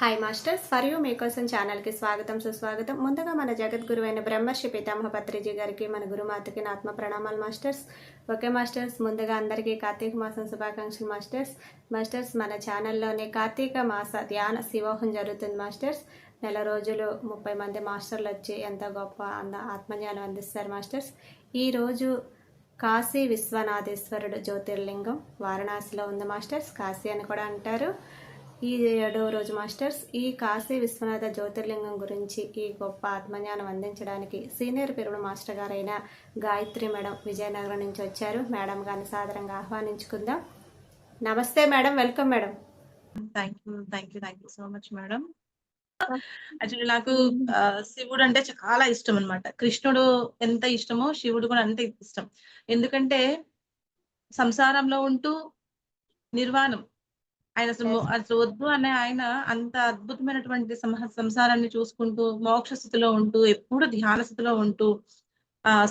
Hi masters, for you మీకోసం ఛానల్కి స్వాగతం సుస్వాగతం. ముందుగా మన జగద్గురువైన బ్రహ్మర్షి పితామహ పత్రిజీ గారికి, మన గురుమాతకి నా ఆత్మ ప్రణామాలు మాస్టర్స్. ఓకే మాస్టర్స్, ముందుగా అందరికీ కార్తీక మాసం శుభాకాంక్షలు మాస్టర్స్. మాస్టర్స్, మన ఛానల్లోనే కార్తీక మాస ధ్యాన శివోహం జరుగుతుంది మాస్టర్స్. నెల రోజులు 30 మంది మాస్టర్లు వచ్చి ఎంతో గొప్ప ఆత్మజ్ఞానం అందిస్తారు మాస్టర్స్. ఈరోజు కాశీ విశ్వనాథేశ్వరుడు జ్యోతిర్లింగం వారణాసిలో ఉంది మాస్టర్స్. కాశీ అని కూడా అంటారు. ఈ 7వ రోజు మాస్టర్స్, ఈ కాశీ విశ్వనాథ జ్యోతిర్లింగం గురించి ఈ గొప్ప ఆత్మజ్ఞానం అందించడానికి సీనియర్ పిరుడు మాస్టర్ గారైన గాయత్రి మేడం విజయనగరం నుంచి వచ్చారు. మేడం గారిని సాదరంగా ఆహ్వానించుకుందాం. నమస్తే madam, welcome madam. Thank you so much madam. Actually నాకు శివుడు అంటే చాలా ఇష్టం అనమాట. కృష్ణుడు ఎంత ఇష్టమో శివుడు కూడా అంతే ఇష్టం. ఎందుకంటే సంసారంలో ఉంటూ నిర్వాణం ఆయన అసలు వద్దు అనే ఆయన అంత అద్భుతమైనటువంటి సంసారాన్ని చూసుకుంటూ మోక్ష స్థితిలో ఉంటూ ఎప్పుడు ధ్యాన స్థితిలో ఉంటూ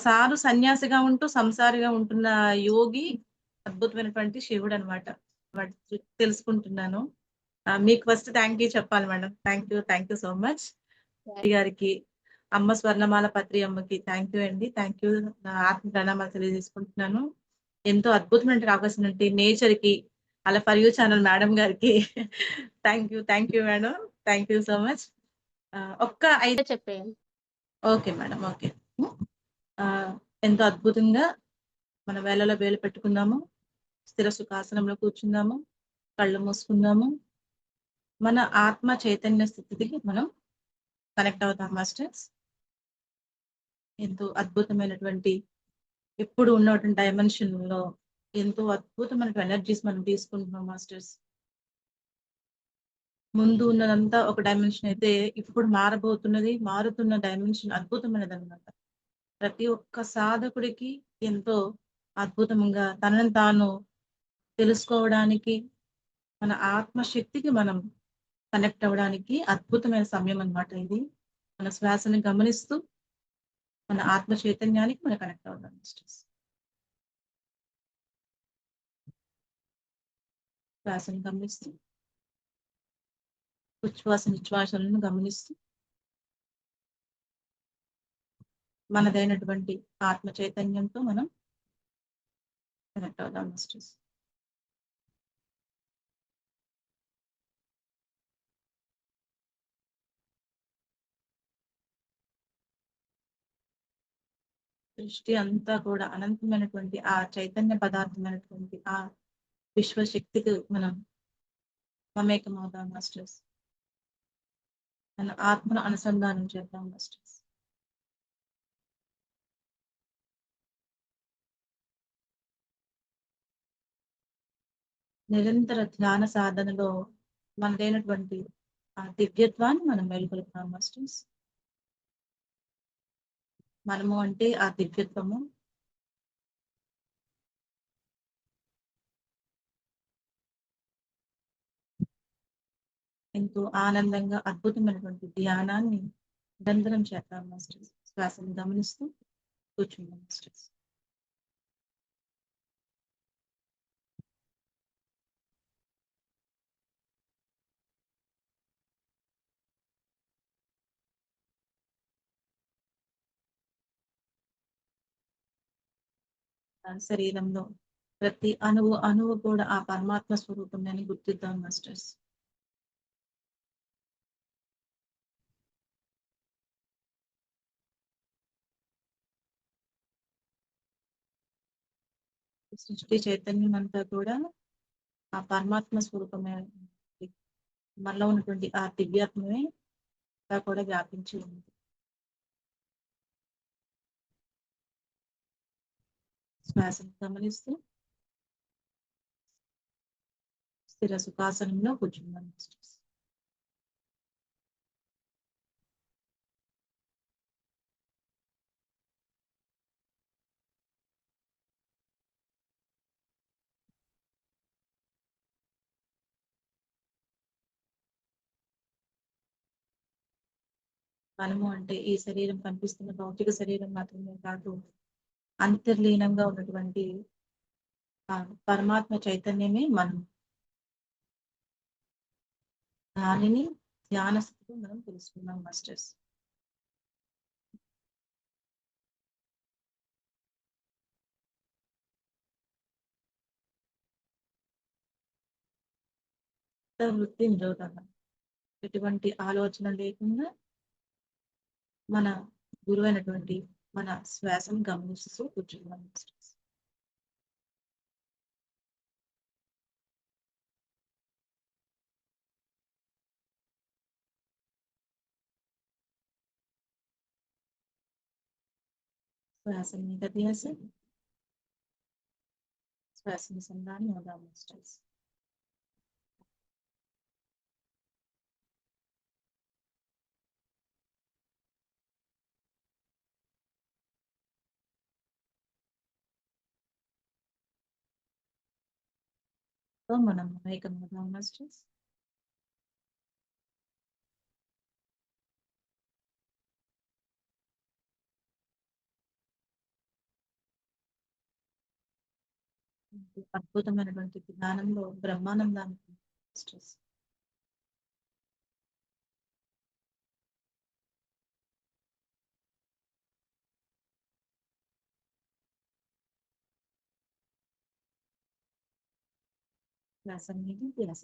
సాధు సన్యాసిగా ఉంటూ సంసారిగా ఉంటున్న యోగి అద్భుతమైనటువంటి శివుడు అనమాట. వాటి తెలుసుకుంటున్నాను. మీకు ఫస్ట్ థ్యాంక్ యూ చెప్పాలి madam. Thank you so much గారికి, అమ్మ స్వర్ణమాల పత్రి అమ్మకి థ్యాంక్ యూ అండి. Thank you. నా ఆత్మ ప్రణామాలు తెలియజేసుకుంటున్నాను. ఎంతో అద్భుతమైన అవకాశం నుండి నేచర్ కి, అలా ఫర్ యూ ఛానల్ మేడం గారికి thank you madam. Thank you so much. ఒక్క 5 చెప్పేయండి. Okay madam, okay. ఎంతో అద్భుతంగా మన వేళలో వేలు పెట్టుకుందాము. స్థిర సుఖాసనంలో కూర్చుందాము. కళ్ళు మూసుకుందాము. మన ఆత్మ చైతన్య స్థితికి మనం కనెక్ట్ అవుతాం మాస్టర్స్. ఎంతో అద్భుతమైనటువంటి ఎప్పుడు ఉన్నటువంటి డైమెన్షన్ లో ఎంతో అద్భుతమైన ఎనర్జీస్ మనం తీసుకుంటున్నాం మాస్టర్స్. ముందు ఉన్నదంతా ఒక డైమెన్షన్ అయితే ఇప్పుడు మారుతున్న డైమెన్షన్ అద్భుతమైనది అనమాట. ప్రతి ఒక్క సాధకుడికి ఎంతో అద్భుతంగా తనని తాను తెలుసుకోవడానికి, మన ఆత్మశక్తికి మనం కనెక్ట్ అవ్వడానికి అద్భుతమైన సమయం అన్నమాట ఇది. మన శ్వాసని గమనిస్తూ మన ఆత్మ చైతన్యానికి మనం కనెక్ట్ అవుతాం సిస్టర్స్. శ్వాసని గమనిస్తూ, ఉచ్ఛ్వాస నిశ్వాసాలను గమనిస్తూ మనదైనటువంటి ఆత్మ చైతన్యంతో మనం కనెక్ట్ అవుతాం సిస్టర్స్. సృష్టి అంతా కూడా అనంతమైనటువంటి ఆ చైతన్య పదార్థమైనటువంటి ఆ విశ్వశక్తికి మనం మమేకం అవుతాం మాస్టర్స్. మన ఆత్మను అనుసంధానం చేద్దాం మాస్టర్స్. నిరంతర ధ్యాన సాధనలో మనదైనటువంటి ఆ దివ్యత్వాన్ని మనం మేలుకొలుపుతాం మాస్టర్స్. మనము అంటే ఆ దివ్యత్వము. ఎంతో ఆనందంగా అద్భుతమైనటువంటి ధ్యానాన్ని నిరంతరం చేద్దాం మాస్టర్స్. శ్వాసను గమనిస్తూ కూర్చుందాం మాస్టర్స్. శరీరంలో ప్రతి అణువు కూడా ఆ పరమాత్మ స్వరూపం అని గుర్తిద్దాం మాస్టర్స్. సృష్టి చైతన్యం అంతా కూడా ఆ పరమాత్మ స్వరూపమే. మనలో ఉన్నటువంటి ఆ దివ్యాత్మమే కూడా వ్యాపించి ఉంది. శ్వాసను గమనిస్తూ స్థిర సుఖాసనంలో కూర్చుందాం మాస్టర్స్. మనము అంటే ఈ శరీరం కనిపిస్తున్న భౌతిక శరీరం మాత్రమే కాదు, అంతర్లీనంగా ఉన్నటువంటి ఆ పరమాత్మ చైతన్యమే మనం. దానిని ధ్యాన స్థితిలో మనం తెలుసుకున్నాం మాస్టర్స్. వృత్తి నిరోధన, ఎటువంటి ఆలోచన లేకుండా మన గురువైనటువంటి మన శ్వాసను గమనిస్తూ కూర్చున్నాం మాస్టర్స్. శ్వాస మీద ధ్యాస, శ్వాసని సంధానం అవుదాం మాస్టర్స్. సో మనం ఏకం అవుదాం మాస్టర్స్. అద్భుతమైనటువంటి జ్ఞానంలో బ్రహ్మానందానికి మాస్టర్స్. శ్వాస మీద ధ్యాస.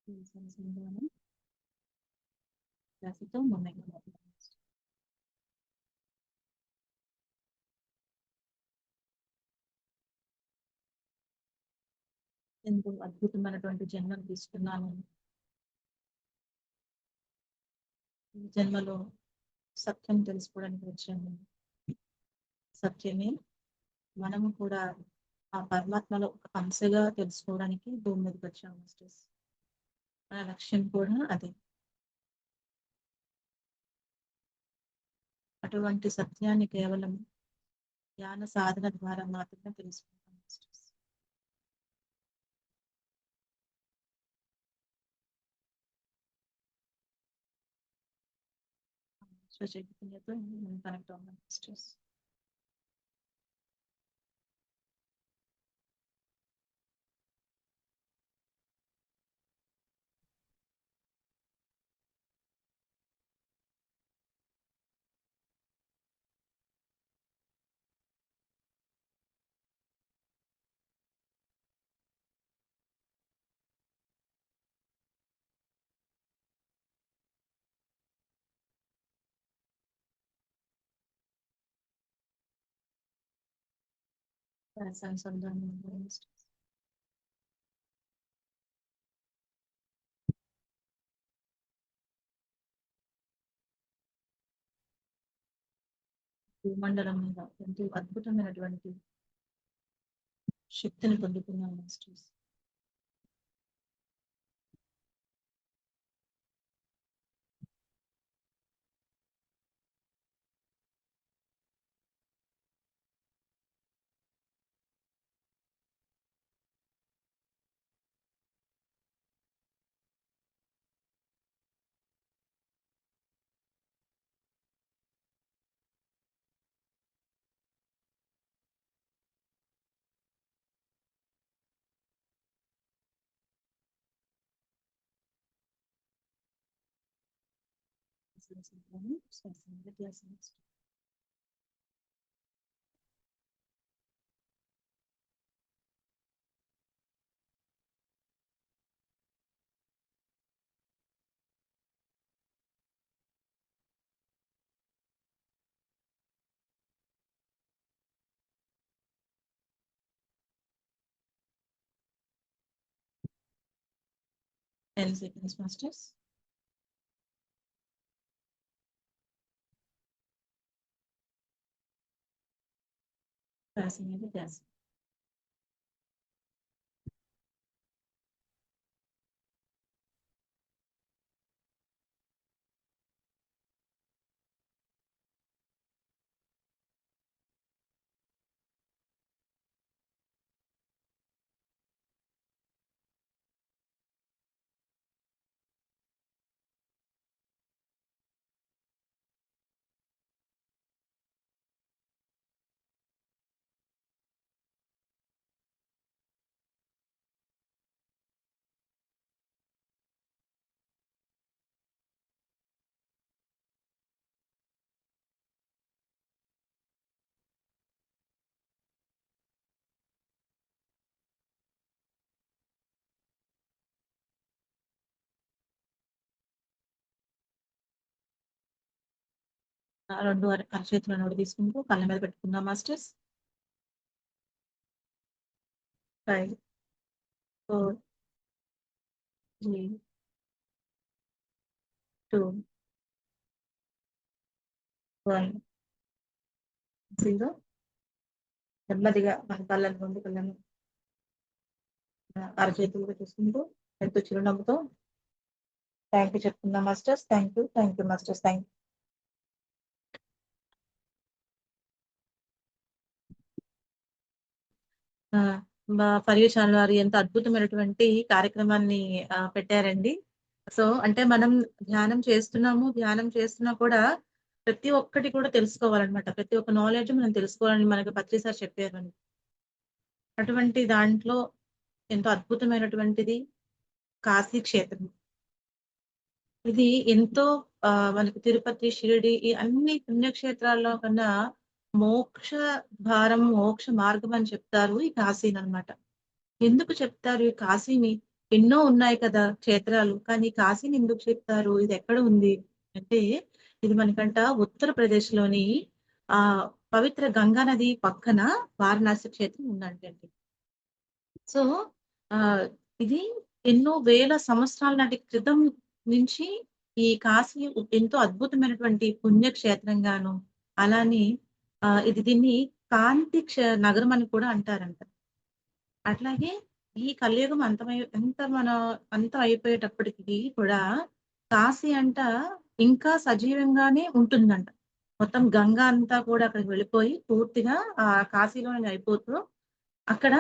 శ్వాసని సంధానం, శ్వాసతో మమేకం అవుదాం మాస్టర్స్. ఎంతో అద్భుతమైనటువంటి జన్మను తీసుకున్నాను. ఈ జన్మలో సత్యం తెలుసుకోవడానికి వచ్చాను. సత్యమే మనము కూడా ఆ పరమాత్మలో ఒక అంశగా తెలుసుకోవడానికి భూమి మీదకి వచ్చాము మాస్టర్స్. మన లక్ష్యం కూడా అదే. అటువంటి సత్యాన్ని కేవలం ధ్యాన సాధన ద్వారా మాత్రమే తెలుసుకుంటాం మాస్టర్స్. సో చైతన్యతో మనం కనెక్ట్ అవుతాం మాస్టర్స్. అనుసంధానం అవుతాం మాస్టర్స్. భూమండలం మీద ఎంతో అద్భుతమైనటువంటి శక్తిని పొందుకున్నాం మాస్టర్స్. అనుసంధానం, శ్వాస మీద ధ్యాస మాస్టర్స్. Ten seconds masters. శ్వాస మీద ధ్యాస. రెండు అరచేతుల నోటి తీసుకుంటూ కళ్ళ మీద పెట్టుకుందాం మాస్టర్స్. 5, 4, 3, 2, 1, 0. నెమ్మదిగా మన కళ్ళను ముందుకు అరచేతులు చూసుకుంటూ ఎంతో చిరునవ్వుతో థ్యాంక్ యూ చెప్తున్నాం masters. Thank you masters. Thank పర్యవేక్షణ వారు ఎంత అద్భుతమైనటువంటి కార్యక్రమాన్ని పెట్టారండి. సో అంటే మనం ధ్యానం చేస్తున్నా కూడా ప్రతి ఒక్కటి కూడా తెలుసుకోవాలన్నమాట. ప్రతి ఒక్క నాలెడ్జ్ మనం తెలుసుకోవాలని మనకు పత్రి సార్ చెప్పారు. అటువంటి దాంట్లో ఎంతో అద్భుతమైనటువంటిది కాశీ క్షేత్రం. ఇది ఎంతో మనకి తిరుపతి, షిరిడి ఈ అన్ని పుణ్యక్షేత్రాల్లో కన్నా మోక్ష భారం, మోక్ష మార్గం అని చెప్తారు ఈ కాశీనన్నమాట. ఎందుకు చెప్తారు ఈ కాశీని? ఎన్నో ఉన్నాయి కదా క్షేత్రాలు, కానీ కాశీని ఎందుకు చెప్తారు? ఇది ఎక్కడ ఉంది అంటే, ఇది మనకంట ఉత్తరప్రదేశ్ లోని పవిత్ర గంగా నది పక్కన వారణాసి క్షేత్రం ఉందంటండి. సో ఇది ఎన్నో వేల సంవత్సరాల నాటి క్రితం నుంచి ఈ కాశీ ఎంతో అద్భుతమైనటువంటి పుణ్యక్షేత్రంగాను, అలానే ఇది దీన్ని కాంతి నగరం అని కూడా అంటారంట. అట్లాగే ఈ కలియుగం అంతం అయిపోయేటప్పటికి కూడా కాశీ అంట ఇంకా సజీవంగానే ఉంటుందంట. మొత్తం గంగా అంతా కూడా అక్కడికి వెళ్ళిపోయి పూర్తిగా ఆ కాశీలోనే అయిపోతూ అక్కడ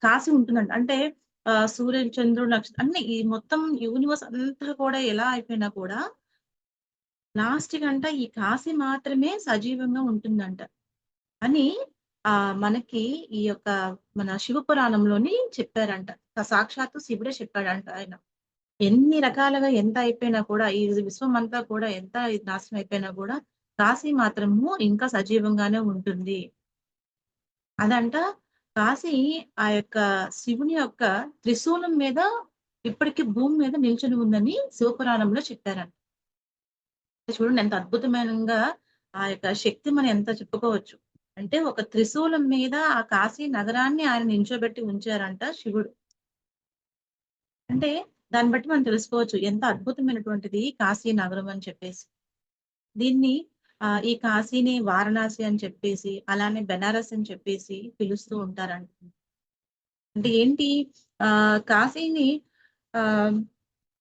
కాశీ ఉంటుందంట. అంటే సూర్యుడు, చంద్రుడు, నక్షత్రం అన్ని ఈ మొత్తం యూనివర్స్ అంతా కూడా ఎలా అయిపోయినా కూడా లాస్ట్ కంట ఈ కాశీ మాత్రమే సజీవంగా ఉంటుందంట అని మనకి ఈ యొక్క మన శివ పురాణంలోని చెప్పారంట. సాక్షాత్తు శివుడే చెప్పాడంట ఆయన. ఎన్ని రకాలుగా ఎంత అయిపోయినా కూడా ఈ విశ్వం అంతా కూడా ఎంత నాశనం అయిపోయినా కూడా కాశీ మాత్రము ఇంకా సజీవంగానే ఉంటుంది. అదంట కాశీ ఆ యొక్క శివుని యొక్క త్రిశూలం మీద ఇప్పటికీ భూమి మీద నిల్చొని ఉందని శివపురాణంలో చెప్పారంట. చూడండి ఎంత అద్భుతమైనగా ఆ యొక్క శక్తి మనం ఎంత చెప్పుకోవచ్చు. అంటే ఒక త్రిశూలం మీద ఆ కాశీ నగరాన్ని ఆయన నించోబెట్టి ఉంచారంట శివుడు. అంటే దాన్ని బట్టి మనం తెలుసుకోవచ్చు ఎంత అద్భుతమైనటువంటిది కాశీ నగరం అని చెప్పేసి. దీన్ని ఈ కాశీని వారణాసి అని చెప్పేసి, అలానే బెనారస్ అని చెప్పేసి పిలుస్తూ ఉంటారంట. అంటే ఏంటి కాశీని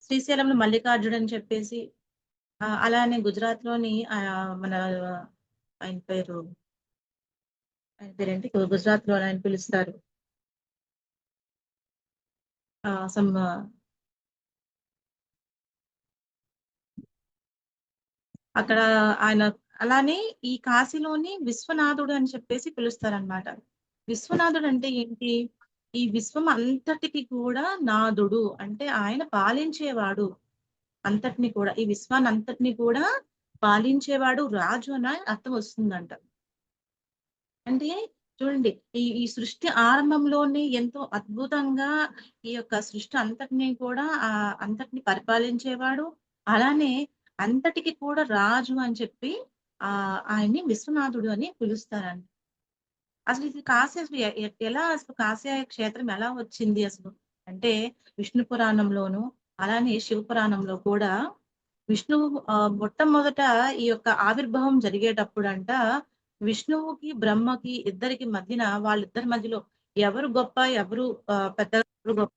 శ్రీశైలంలో మల్లికార్జుడు అని చెప్పేసి, అలానే గుజరాత్ లోని మన ఆయన పేరేంటి గుజరాత్ లో ఆయన పిలుస్తారు. అక్కడ ఆయన అలానే ఈ కాశీలోని విశ్వనాథుడు అని చెప్పేసి పిలుస్తారనమాట. విశ్వనాథుడు అంటే ఏంటి? ఈ విశ్వం అంతటికి కూడా నాథుడు అంటే ఆయన పాలించేవాడు. అంతటిని కూడా ఈ విశ్వాన్ని అంతటిని కూడా పాలించేవాడు రాజు అని అర్థం వస్తుందంట. అంటే చూడండి ఈ సృష్టి ఆరంభంలోనే ఎంతో అద్భుతంగా ఈ యొక్క సృష్టి అంతటిని కూడా అంతటిని పరిపాలించేవాడు, అలానే అంతటికి కూడా రాజు అని చెప్పి ఆయన్ని విశ్వనాథుడు అని పిలుస్తారంట. అసలు ఇది కాశీ అసలు ఎలా అసలు కాశీ క్షేత్రం ఎలా వచ్చింది అసలు అంటే, విష్ణు పురాణంలోను అలానే శివ పురాణంలో కూడా విష్ణువు మొట్టమొదట ఈ యొక్క ఆవిర్భావం జరిగేటప్పుడు అంట విష్ణువుకి బ్రహ్మకి ఇద్దరికి మధ్యన వాళ్ళిద్దరి మధ్యలో ఎవరు గొప్ప ఎవరు పెద్ద గొప్ప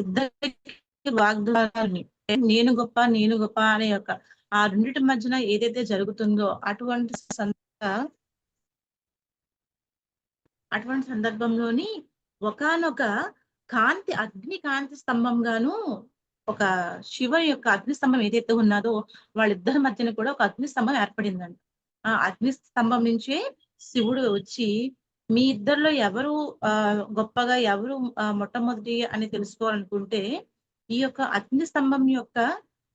ఇద్దరికి వాగ్దానాన్ని నేను గొప్ప అనే యొక్క ఆ రెండింటి మధ్యన ఏదైతే జరుగుతుందో అటువంటి సందర్భంలోని ఒకానొక కాంతి అగ్ని కాంతి స్తంభంగాను ఒక శివ యొక్క అగ్ని స్తంభం ఏదైతే ఉన్నదో వాళ్ళిద్దరి మధ్యన కూడా ఒక అగ్ని స్తంభం ఏర్పడిందండి. ఆ అగ్ని స్తంభం నుంచే శివుడు వచ్చి మీ ఇద్దరిలో ఎవరు గొప్పగా ఎవరు మొట్టమొదటి అని తెలుసుకోవాలనుకుంటే ఈ యొక్క అగ్ని స్తంభం యొక్క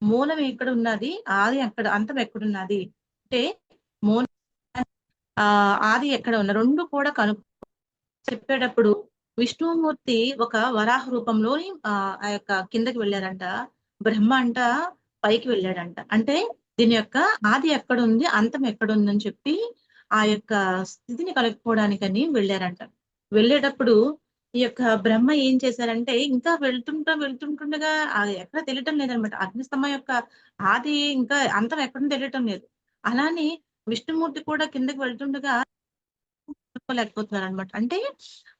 మూలం ఎక్కడ ఉన్నది, ఆది ఎక్కడ, అంతం ఎక్కడున్నది అంటే మూలం ఆది ఎక్కడ ఉన్న రెండు కూడా చెప్పేటప్పుడు విష్ణుమూర్తి ఒక వరాహ రూపంలోని ఆ యొక్క కిందకి వెళ్ళారంట, బ్రహ్మ అంట పైకి వెళ్ళాడంట. అంటే దీని యొక్క ఆది ఎక్కడుంది, అంతం ఎక్కడుందని చెప్పి ఆ యొక్క స్థితిని కలుపుకోవడానికని వెళ్ళారంట. వెళ్ళేటప్పుడు ఈ యొక్క బ్రహ్మ ఏం చేశారంటే ఇంకా వెళ్తుంటుండగా ఎక్కడ తెలియటం లేదనమాట. అగ్నిస్తంభం యొక్క ఆది ఇంకా అంతం ఎక్కడుందో తెలియటం లేదు. అలానే విష్ణుమూర్తి కూడా కిందకి వెళ్తుండగా లేకపోతున్నారనమాట. అంటే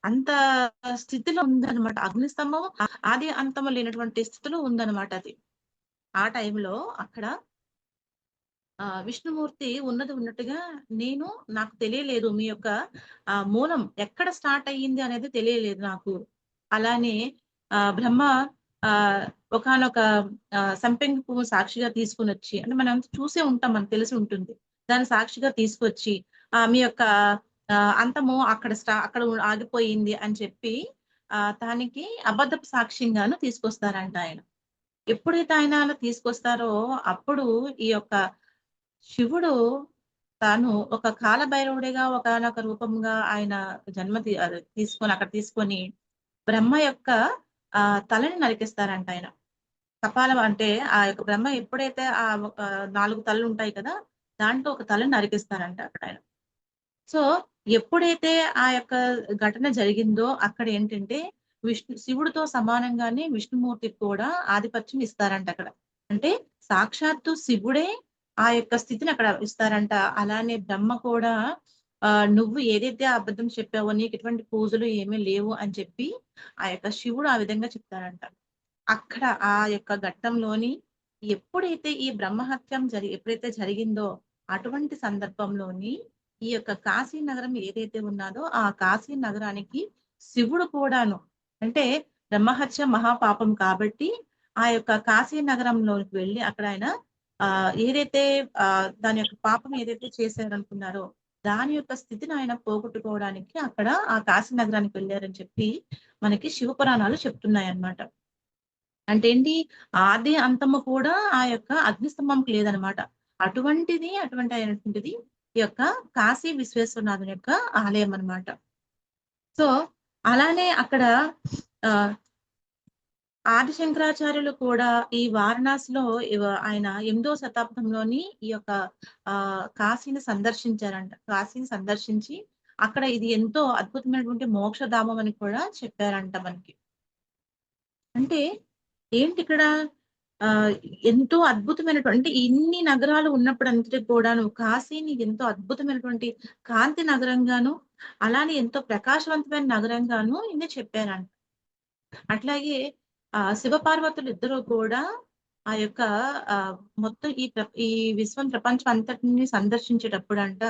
అంత స్థితిలో ఉందనమాట. అగ్నిస్తంభం ఆది అంతము లేనటువంటి స్థితిలో ఉందనమాట అది. ఆ టైంలో అక్కడ విష్ణుమూర్తి ఉన్నది ఉన్నట్టుగా నాకు తెలియలేదు మీ యొక్క మూలం ఎక్కడ స్టార్ట్ అయ్యింది అనేది తెలియలేదు నాకు. అలానే బ్రహ్మ ఆహ్, ఒకానొక సంపెంగ పువ్వు సాక్షిగా తీసుకొనొచ్చి అంటే మనం చూసే ఉంటాం. మనకు తెలిసి ఉంటుంది. దాన్ని సాక్షిగా తీసుకొచ్చి మీ యొక్క అంతము అక్కడ ఆగిపోయింది అని చెప్పి దానికి అబద్ధపు సాక్ష్యంగాను తీసుకొస్తారంట ఆయన. ఎప్పుడైతే ఆయన అలా తీసుకొస్తారో అప్పుడు ఈ యొక్క శివుడు తాను ఒక కాలభైరవుడిగా ఒకానొక రూపంగా ఆయన అదే అక్కడ తీసుకొని బ్రహ్మ యొక్క తలని నరికిస్తారంట ఆయన. కపాలం అంటే ఆ యొక్క బ్రహ్మ ఎప్పుడైతే 4 తలలుంటాయి కదా! దాంట్లో ఒక తలని నరికిస్తారంట అక్కడాయన. సో, ఎప్పుడైతే ఆ యొక్క ఘటన జరిగిందో అక్కడేంటంటే శివుడితో సమానంగానే విష్ణుమూర్తికి కూడా ఆధిపత్యం ఇస్తారంట అక్కడ. అంటే సాక్షాత్తు శివుడే ఆ యొక్క స్థితిని అక్కడ ఇస్తారంట. అలానే బ్రహ్మ కూడా నువ్వు ఏదైతే అబద్ధం చెప్పావో నీకు ఎటువంటి పూజలు ఏమీ లేవు అని చెప్పి ఆ యొక్క శివుడు ఆ విధంగా చెప్తారంట. అక్కడ ఆ యొక్క ఘట్టంలోని ఎప్పుడైతే ఈ బ్రహ్మహత్యం ఎప్పుడైతే జరిగిందో అటువంటి సందర్భంలోని ఈ యొక్క కాశీ నగరం ఏదైతే ఉన్నాదో ఆ కాశీ నగరానికి శివుడు కూడాను అంటే బ్రహ్మహత్య మహాపాపం కాబట్టి ఆ యొక్క కాశీ నగరంలోకి వెళ్ళి అక్కడ ఆయన ఏదైతే దాని యొక్క పాపం ఏదైతే చేశారనుకున్నారో దాని యొక్క స్థితిని ఆయన పోగొట్టుకోవడానికి అక్కడ ఆ కాశీ నగరానికి వెళ్ళారని చెప్పి మనకి శివపురాణాలు చెప్తున్నాయన్నమాట. అంటే ఏంటి? ఆది అంతము కూడా ఆ యొక్క అగ్నిస్తంభంకి లేదనమాట. అటువంటి అయినటువంటిది ఈ యొక్క కాశీ విశ్వేశ్వరనాథుని యొక్క ఆలయం అనమాట. సో, అలానే అక్కడ ఆహ్, ఆది శంకరాచార్యులు కూడా ఈ వారణాసిలో ఆయన 8వ శతాబ్దంలోని ఈ యొక్క కాశీని సందర్శించారంట. కాశీని సందర్శించి అక్కడ ఇది ఎంతో అద్భుతమైనటువంటి మోక్షధామం అని కూడా చెప్పారంట మనకి. అంటే ఏంటిక్కడ ఆహ్, ఎంతో అద్భుతమైనటువంటి ఇన్ని నగరాలు ఉన్నప్పుడంతటి కూడాను కాశీని ఎంతో అద్భుతమైనటువంటి కాంతి నగరంగాను, అలానే ఎంతో ప్రకాశవంతమైన నగరంగాను ఈయన చెప్పారంట. అట్లాగే శివపార్వతులిద్దరూ కూడా ఆ యొక్క ఆహ్, మొత్తం ఈ విశ్వం ప్రపంచం అంతటిని సందర్శించేటప్పుడంట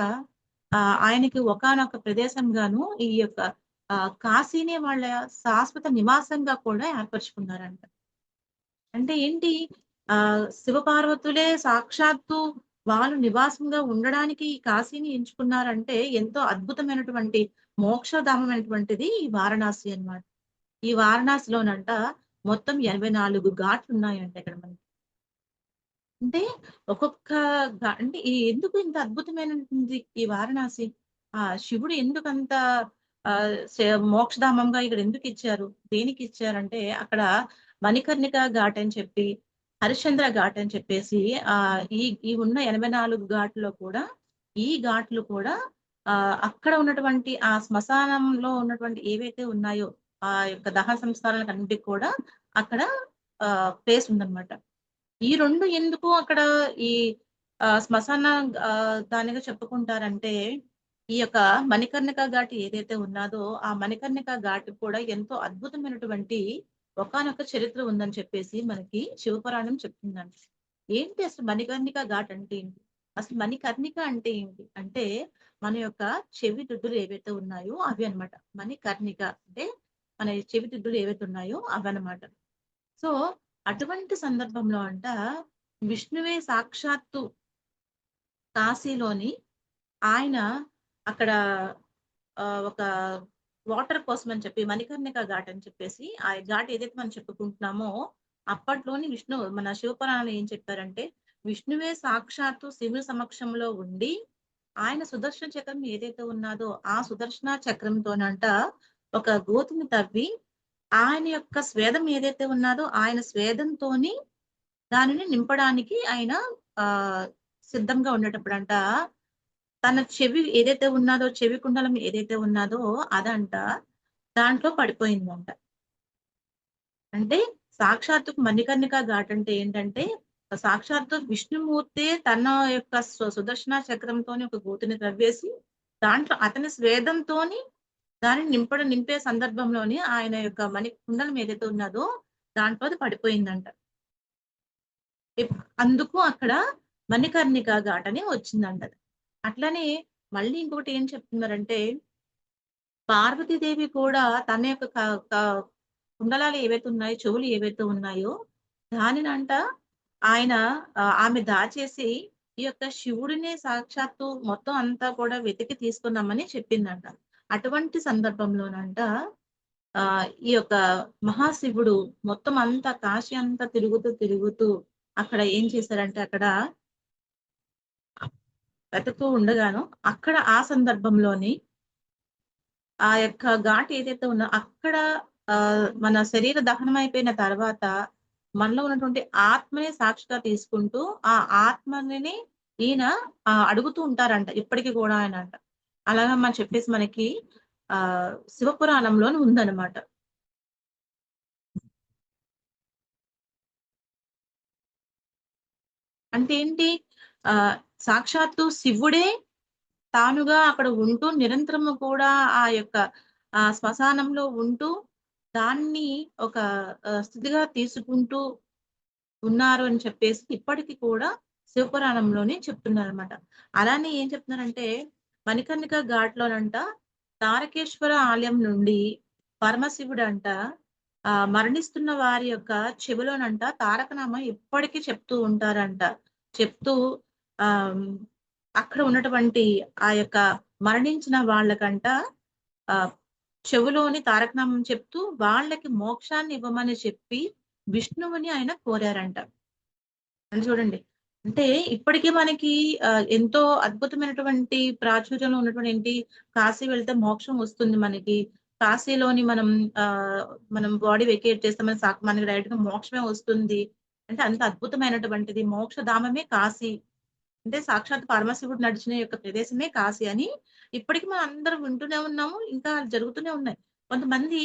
ఆయనకి ఒకానొక ప్రదేశంగాను ఈ యొక్క కాశీని వాళ్ళ శాశ్వత నివాసంగా కూడా ఏర్పరుచుకున్నారంట. అంటే ఏంటి? శివపార్వతులే సాక్షాత్తు వాళ్ళు నివాసంగా ఉండడానికి ఈ కాశీని ఎంచుకున్నారంటే, ఎంతో అద్భుతమైనటువంటి మోక్షధామమైనటువంటిది ఈ వారణాసి అన్నమాట. ఈ వారణాసిలోనంట మొత్తం 84 ఘాట్లున్నాయంట ఇక్కడ మనకి. అంటే ఒక్కొక్క అంటే ఎందుకు ఇంత అద్భుతమైనటుంది ఈ వారణాసి? శివుడు ఎందుకంత ఆహ్, మోక్షధామంగా ఇక్కడ ఎందుకిచ్చారు? దేనికిచ్చారంటే అక్కడ మణికర్ణిక ఘాట్ అని చెప్పి, హరిశ్చంద్ర ఘాట్ అని చెప్పేసి ఈ ఈ ఉన్న 84 ఘాట్‌లో కూడా ఈ ఘాట్లు కూడా అక్కడ ఉన్నటువంటి ఆ శ్మశానంలో ఉన్నటువంటి ఏవైతే ఉన్నాయో ఆ యొక్క దహన సంస్కారాలకన్నిటికి కూడా అక్కడ ప్లేస్ ఉందన్నమాట. ఈ 2 ఎందుకు అక్కడ ఈ శ్మశాన దానిగా చెప్పుకుంటారంటే, ఈ యొక్క మణికర్ణిక ఘాట్ ఏదైతే ఉన్నాదో, ఆ మణికర్ణిక ఘాట్ కూడా ఎంతో అద్భుతమైనటువంటి ఒకానొక చరిత్ర ఉందని చెప్పేసి మనకి శివపురాణం చెప్తుందంట. ఏంటి అసలు మణికర్ణిక ఘాట్ అంటే ఏంటి? అసలు మణికర్ణిక అంటే ఏంటి? అంటే మన యొక్క చెవి దిద్దులు ఏవైతే ఉన్నాయో అవి అన్నమాట. మణికర్ణిక అంటే మన చెవి దిద్దులు ఏవైతే ఉన్నాయో అవన్నమాట. సో, అటువంటి సందర్భంలో విష్ణువే సాక్షాత్తు కాశీలోని ఆయన అక్కడ ఒక వాటర్ కోసం అని చెప్పి మణికర్ణిక ఘాట్ అని చెప్పేసి, ఆ ఘాట్ ఏదైతే మనం చెప్పుకుంటున్నామో, అప్పట్లోని మన శివపురాణంలో ఏం చెప్పారంటే, విష్ణువే సాక్షాత్తు శివుని సమక్షంలో ఉండి, ఆయన సుదర్శన చక్రం ఏదైతే ఉన్నాదో, ఆ సుదర్శన చక్రంతోనంట ఒక గోతిని తవ్వి, ఆయన యొక్క స్వేదం ఏదైతే ఉన్నాదో, ఆయన స్వేదంతోని దానిని నింపడానికి ఆయన సిద్ధంగా ఉండేటప్పుడంట తన చెవి ఏదైతే ఉన్నాదో, చెవి కుండలం ఏదైతే ఉన్నాదో అదంట దాంట్లో పడిపోయిందంట. అంటే సాక్షాత్తు మణికర్ణిక ఘాట్ అంటే ఏంటంటే, సాక్షాత్తు విష్ణుమూర్తే తన యొక్క సుదర్శన చక్రంతోని ఒక గోతిని త్రవ్వేసి, దాంట్లో అతని స్వేదంతోని దానిని నింపే సందర్భంలోని ఆయన యొక్క మణి కుండలం ఏదైతే ఉన్నదో దాంట్లో అది పడిపోయిందంట. అందుకు అక్కడ మణికర్ణిక ఘాట్ అని వచ్చిందంట. అట్లనే మళ్ళీ ఇంకొకటి ఏం చెప్తున్నారంటే, పార్వతీదేవి కూడా తన యొక్క క క కుండలాలు ఏవైతే ఉన్నాయో, చెవులు ఏవైతే ఉన్నాయో దానినంట ఆయన ఆమె దాచేసి ఈ యొక్క శివుడిని సాక్షాత్తు మొత్తం అంతా కూడా వెతికి తీసుకున్నామని చెప్పిందంట. అటువంటి సందర్భంలోనంట ఈ యొక్క మహాశివుడు మొత్తం అంతా కాశీ అంతా తిరుగుతూ అక్కడ ఏం చేశారంటే అక్కడ వెతుకుతూ ఉండగాను అక్కడ ఆ సందర్భంలోని ఆ యొక్క ఘాట్ ఏదైతే ఉందో అక్కడ మన శరీర దహనం అయిపోయిన తర్వాత మనలో ఉన్నటువంటి ఆత్మని సాక్షిగా తీసుకుంటూ ఆ ఆత్మని ఈయన అడుగుతూ ఉంటారంట ఇప్పటికి కూడా ఆయన అంట. అలాగా మనం చెప్పేసి మనకి శివపురాణంలోని ఉందన్నమాట. అంటే ఏంటి సాక్షాత్తు శివుడే తానుగా అక్కడ ఉంటూ నిరంతరము కూడా ఆ యొక్క శ్మశానంలో ఉంటూ దాన్ని ఒక స్థితిగా తీసుకుంటూ ఉన్నారు అని చెప్పేసి ఇప్పటికి కూడా శివపురాణంలోనే చెప్తున్నారనమాట. అలానే ఏం చెప్తున్నారంటే మణికర్ణిక ఘాట్‌లోనంట తారకేశ్వర ఆలయం నుండి పరమశివుడంట మరణిస్తున్న వారి యొక్క చెవిలోనంట తారకనామం ఇప్పటికి చెప్తూ ఉంటారంట. చెప్తూ ఆహ్, అక్కడ ఉన్నటువంటి ఆ యొక్క మరణించిన వాళ్ళకంట ఆహ్, చెవులోని తారకనామం చెప్తూ వాళ్ళకి మోక్షాన్ని ఇవ్వమని చెప్పి విష్ణువుని ఆయన కోరారంట. అంటే చూడండి. అంటే ఇప్పటికి మనకి ఎంతో అద్భుతమైనటువంటి ప్రాచుర్యంలో ఉన్నటువంటి ఏంటి కాశీ వెళ్తే మోక్షం వస్తుంది మనకి. కాశీలోని ఆహ్, మనం బాడీ వెకేట్ చేస్తే మనకి డైరెక్ట్‌గా మోక్షమే వస్తుంది. అంటే అంత అద్భుతమైనటువంటిది మోక్షధామమే కాశీ. అంటే సాక్షాత్ పరమశివుడు నడిచిన యొక్క ప్రదేశమే కాశీ అని ఇప్పటికి మనం అందరం వింటూనే ఉన్నాము. ఇంకా జరుగుతూనే ఉన్నాయి. కొంతమంది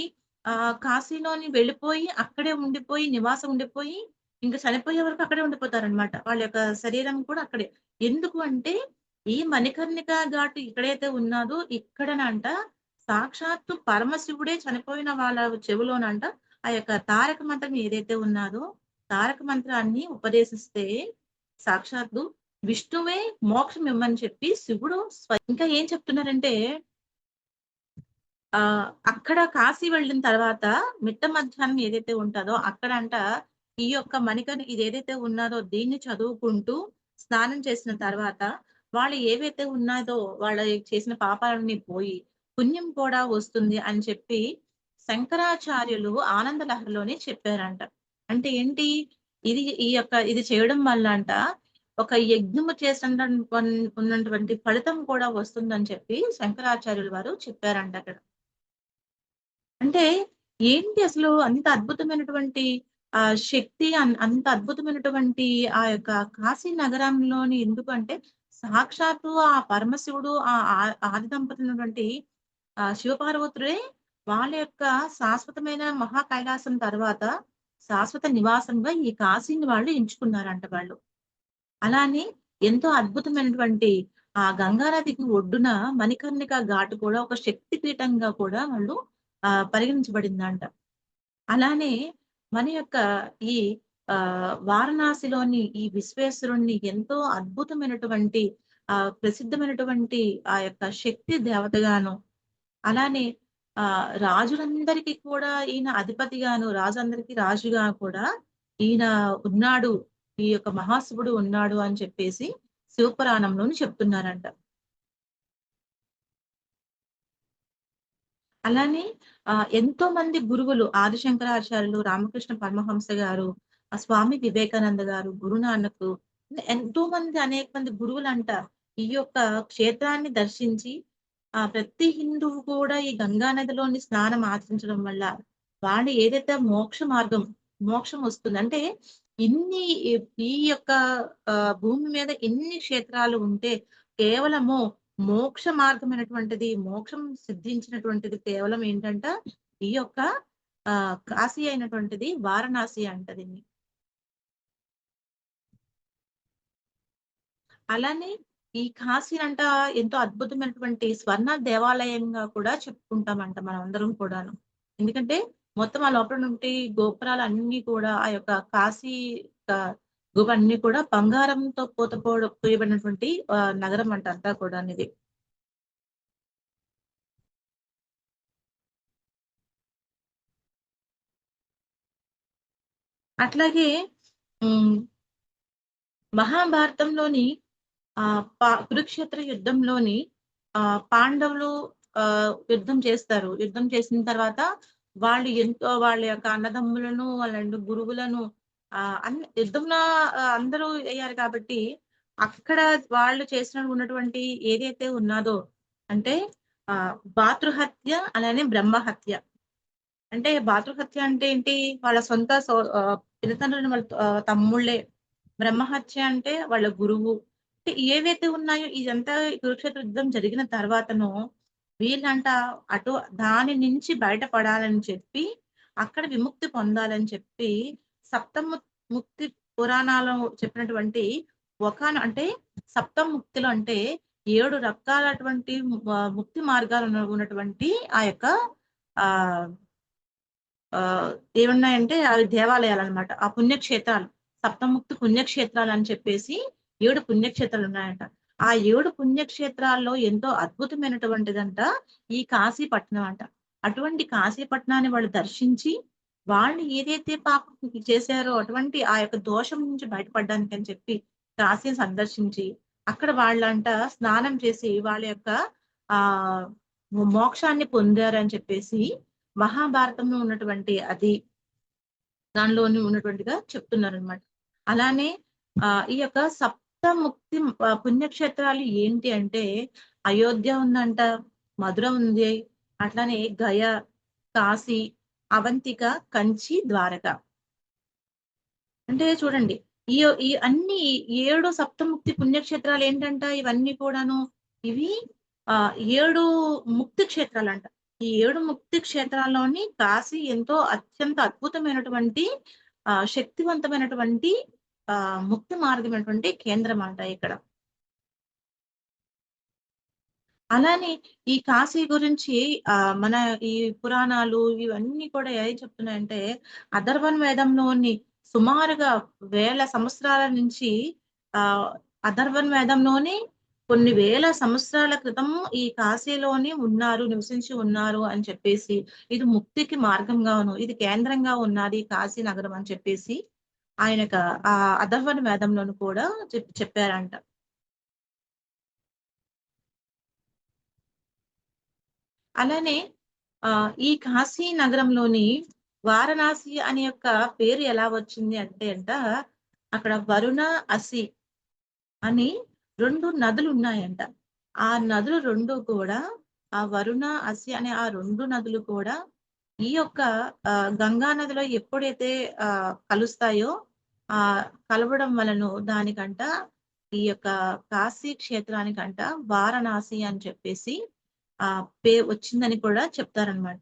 కాశీలోని వెళ్ళిపోయి అక్కడే ఉండిపోయి నివాసం ఉండిపోయి ఇంక చనిపోయే వరకు అక్కడే ఉండిపోతారనమాట. వాళ్ళ యొక్క శరీరం కూడా అక్కడే. ఎందుకు అంటే ఈ మణికర్ణిక ఘాట్ ఎక్కడైతే ఉన్నాదో ఇక్కడనంట సాక్షాత్తు పరమశివుడే చనిపోయిన వాళ్ళ చెవిలోనంట ఆ యొక్క తారక మంత్రం ఏదైతే ఉన్నాదో తారక మంత్రాన్ని ఉపదేశిస్తే సాక్షాత్తు విష్ణువే మోక్షం ఇమ్మని చెప్పి శివుడు ఇంకా ఏం చెప్తున్నారంటే అక్కడ కాశీ వెళ్ళిన తర్వాత మిట్ట మధ్యాహ్నం ఏదైతే ఉంటదో అక్కడంట ఈ యొక్క ఇదేదైతే ఉన్నాదో దీన్ని చదువుకుంటూ స్నానం చేసిన తర్వాత వాళ్ళు ఏవైతే ఉన్నాదో వాళ్ళ చేసిన పాపాలన్నీ పోయి పుణ్యం కూడా వస్తుంది అని చెప్పి శంకరాచార్యులు ఆనంద లహరిలోనే చెప్పారంట. అంటే ఏంటి? ఇది చేయడం వల్ల అంట ఒక యజ్ఞము ఉన్నటువంటి ఫలితం కూడా వస్తుందని చెప్పి శంకరాచార్యులు వారు చెప్పారంట అక్కడ. అంటే ఏంటి అసలు అంత అద్భుతమైనటువంటి శక్తి అంత అద్భుతమైనటువంటి ఆ యొక్క కాశీ నగరంలోని ఎందుకంటే సాక్షాత్తు ఆ పరమశివుడు ఆది దంపతులైనటువంటి శివపార్వతులే వాళ్ళ యొక్క శాశ్వతమైన మహా కైలాసం తర్వాత శాశ్వత నివాసంగా ఈ కాశీని వాళ్ళు ఎంచుకున్నారంట వాళ్ళు. అలానే ఎంతో అద్భుతమైనటువంటి ఆ గంగా నదికి ఒడ్డున మణికర్ణిక ఘాట్ కూడా ఒక శక్తి పీఠంగా కూడా వాళ్ళు పరిగణించబడిందంట. అలానే మన యొక్క ఈ వారణాసిలోని ఈ విశ్వేశ్వరుణ్ణి ఎంతో అద్భుతమైనటువంటి ప్రసిద్ధమైనటువంటి ఆ యొక్క శక్తి దేవతగాను, అలానే రాజులందరికీ కూడా ఈయన అధిపతిగాను, రాజులందరికీ రాజుగా కూడా ఈయన ఉన్నాడు. ఈ యొక్క మహాశివుడు ఉన్నాడు అని చెప్పేసి శివపురాణంలోని చెప్తున్నారంట. అలానే ఎంతో మంది గురువులు ఆదిశంకరాచార్యులు, రామకృష్ణ పరమహంస గారు, స్వామి వివేకానంద గారు, గురునానక్ ఎంతో మంది అనేక మంది గురువులంట ఈ యొక్క క్షేత్రాన్ని దర్శించి ప్రతి హిందువు కూడా ఈ గంగా నదిలోని స్నానం ఆచరించడం వల్ల వాళ్ళు ఏదైతే మోక్షం వస్తుంది. అంటే ఇన్ని ఈ యొక్క భూమి మీద ఎన్ని క్షేత్రాలు ఉంటే కేవలము మోక్ష మార్గమైనటువంటిది, మోక్షం సిద్ధించినటువంటిది కేవలం ఏంటంట ఈ యొక్క కాశీ అయినటువంటిది వారణాసి అంట దీన్ని. అలానే ఈ కాశీ అంట ఎంతో అద్భుతమైనటువంటి స్వర్ణ దేవాలయంగా కూడా చెప్పుకుంటామంట మనం అందరం కూడాను. ఎందుకంటే మొత్తం ఆ లోపల నుండి గోపురాలు అన్ని కూడా ఆ యొక్క కాశీ గుహ అన్ని కూడా బంగారంతో పోయబడినటువంటి నగరం అంట అంతా కూడా ఇది. అట్లాగే మహాభారతంలోని కురుక్షేత్ర యుద్ధంలోని పాండవులు యుద్ధం చేస్తారు. యుద్ధం చేసిన తర్వాత వాళ్ళు ఎంతో వాళ్ళ యొక్క అన్నదమ్ములను, వాళ్ళ గురువులను యుద్ధంలో అందరూ అయ్యారు కాబట్టి అక్కడ వాళ్ళు ఉన్నటువంటి ఏదైతే ఉన్నదో అంటే భాతృహత్య అలానే బ్రహ్మహత్య. అంటే భాతృహత్య అంటే ఏంటి? వాళ్ళ సొంత పితృతండ్రులను వాళ్ళ తమ్ముళ్ళే. బ్రహ్మహత్య అంటే వాళ్ళ గురువు. అంటే ఏవైతే ఉన్నాయో ఇదంతా కురుక్షేత్ర యుద్ధం జరిగిన తర్వాతను వీళ్ళంట అటు దాని నుంచి బయటపడాలని చెప్పి అక్కడ విముక్తి పొందాలని చెప్పి ముక్తి పురాణాలు చెప్పినటువంటి అంటే సప్తముక్తులు అంటే 7 రకాలటువంటి ముక్తి మార్గాలు ఉన్నటువంటి ఆ యొక్క ఆ ఏమున్నాయంటే అవి దేవాలయాలు అనమాట. ఆ పుణ్యక్షేత్రాలు సప్తముక్తి పుణ్యక్షేత్రాలు అని చెప్పేసి 7 పుణ్యక్షేత్రాలు ఉన్నాయంట. ఆ 7 పుణ్యక్షేత్రాల్లో ఎంతో అద్భుతమైనటువంటిదంట ఈ కాశీపట్నం అంట. అటువంటి కాశీపట్నాన్ని వాళ్ళు దర్శించి వాళ్ళు ఏదైతే పాపం చేశారో అటువంటి ఆ యొక్క దోషం నుంచి బయటపడడానికి అని చెప్పి కాశీని సందర్శించి అక్కడ వాళ్ళంట స్నానం చేసి వాళ్ళ యొక్క ఆ మోక్షాన్ని పొందారని చెప్పేసి మహాభారతంలో ఉన్నటువంటి అది దానిలోని ఉన్నటువంటిగా చెప్తున్నారనమాట. అలానే ఈ యొక్క సప్తముక్తి పుణ్యక్షేత్రాలు ఏంటి అంటే అయోధ్య ఉందంట, మధుర ఉంది, అట్లానే గయ, కాశీ, అవంతిక, కంచి, ద్వారక. అంటే చూడండి ఈ ఈ అన్ని 7 సప్తముక్తి పుణ్యక్షేత్రాలు ఏంటంట ఇవన్నీ కూడాను ఇవి 7 ముక్తి క్షేత్రాలంట. ఈ 7 ముక్తి క్షేత్రాల్లోని కాశీ ఎంతో అత్యంత అద్భుతమైనటువంటి శక్తివంతమైనటువంటి ముక్తి మార్గమైనటువంటి కేంద్రం అంట ఇక్కడ. అలానే ఈ కాశీ గురించి మన ఈ పురాణాలు ఇవన్నీ కూడా ఏం చెప్తున్నాయంటే అథర్వణ వేదంలోని సుమారుగా 1000 సంవత్సరాల నుంచి అథర్వణ వేదంలోని కొన్ని వేల సంవత్సరాల క్రితం ఈ కాశీలోని నివసించి ఉన్నారు అని చెప్పేసి ఇది ముక్తికి మార్గంగాను ఇది కేంద్రంగా ఉన్నది కాశీ నగరం అని చెప్పేసి ఆయనకు ఆ అథర్వణ వేదంలోను కూడా చెప్పారంట. అలానే ఈ కాశీ నగరంలోని వారణాసి అనే యొక్క పేరు ఎలా వచ్చింది అంటే అక్కడ వరుణ అసి అని 2 నదులు ఉన్నాయంట. ఆ నదులు 2 కూడా ఆ వరుణ అసి అనే ఆ 2 నదులు కూడా ఈ యొక్క గంగా నదిలో ఎప్పుడైతే కలుస్తాయో కలవడం వలన దానికంట ఈ యొక్క కాశీ క్షేత్రానికంట వారణాసి అని చెప్పేసి వచ్చిందని కూడా చెప్తారనమాట.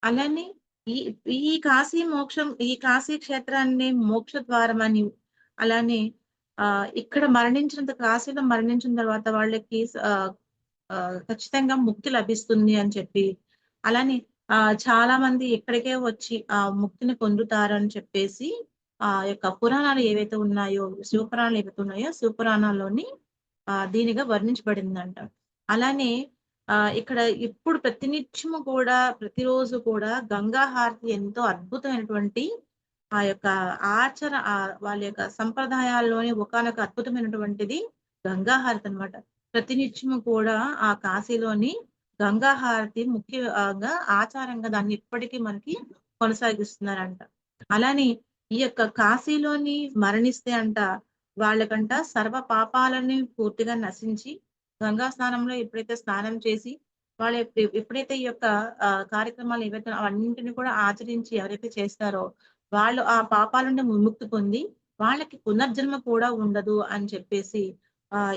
అలానే ఈ ఈ కాశీ క్షేత్రాన్ని మోక్ష ద్వారం అని అలానే ఇక్కడ కాశీలో మరణించిన తర్వాత వాళ్ళకి ఖచ్చితంగా ముక్తి లభిస్తుంది అని చెప్పి అలానే చాలా మంది ఇక్కడికే వచ్చి ఆ ముక్తిని పొందుతారు అని చెప్పేసి ఆ యొక్క పురాణాలు ఏవైతే ఉన్నాయో శివపురాణాలు ఏవైతే ఉన్నాయో శివపురాణాల్లోని దీనిగా వర్ణించబడిందంట. అలానే ఇక్కడ ఇప్పుడు ప్రతినిత్యము కూడా ప్రతిరోజు కూడా గంగా హారతి ఎంతో అద్భుతమైనటువంటి ఆ యొక్క వాళ్ళ యొక్క సంప్రదాయాల్లోని ఒకానొక అద్భుతమైనటువంటిది గంగా హారతి అనమాట. ప్రతినిత్యము కూడా ఆ కాశీలోని గంగా హారతి ముఖ్యంగా ఆచారంగా దాన్ని ఇప్పటికీ మనకి కొనసాగిస్తున్నారంట. అలానే ఈ యొక్క కాశీలోని మరణిస్తే వాళ్ళకంట సర్వ పాపాలని పూర్తిగా నశించి గంగా స్నానంలో ఎప్పుడైతే స్నానం చేసి వాళ్ళు ఎప్పుడైతే ఈ యొక్క కార్యక్రమాలు ఏవైతే అవన్నింటిని కూడా ఆచరించి ఎవరైతే చేస్తారో వాళ్ళు ఆ పాపాల నుండి విముక్తి పొంది వాళ్ళకి పునర్జన్మ కూడా ఉండదు అని చెప్పేసి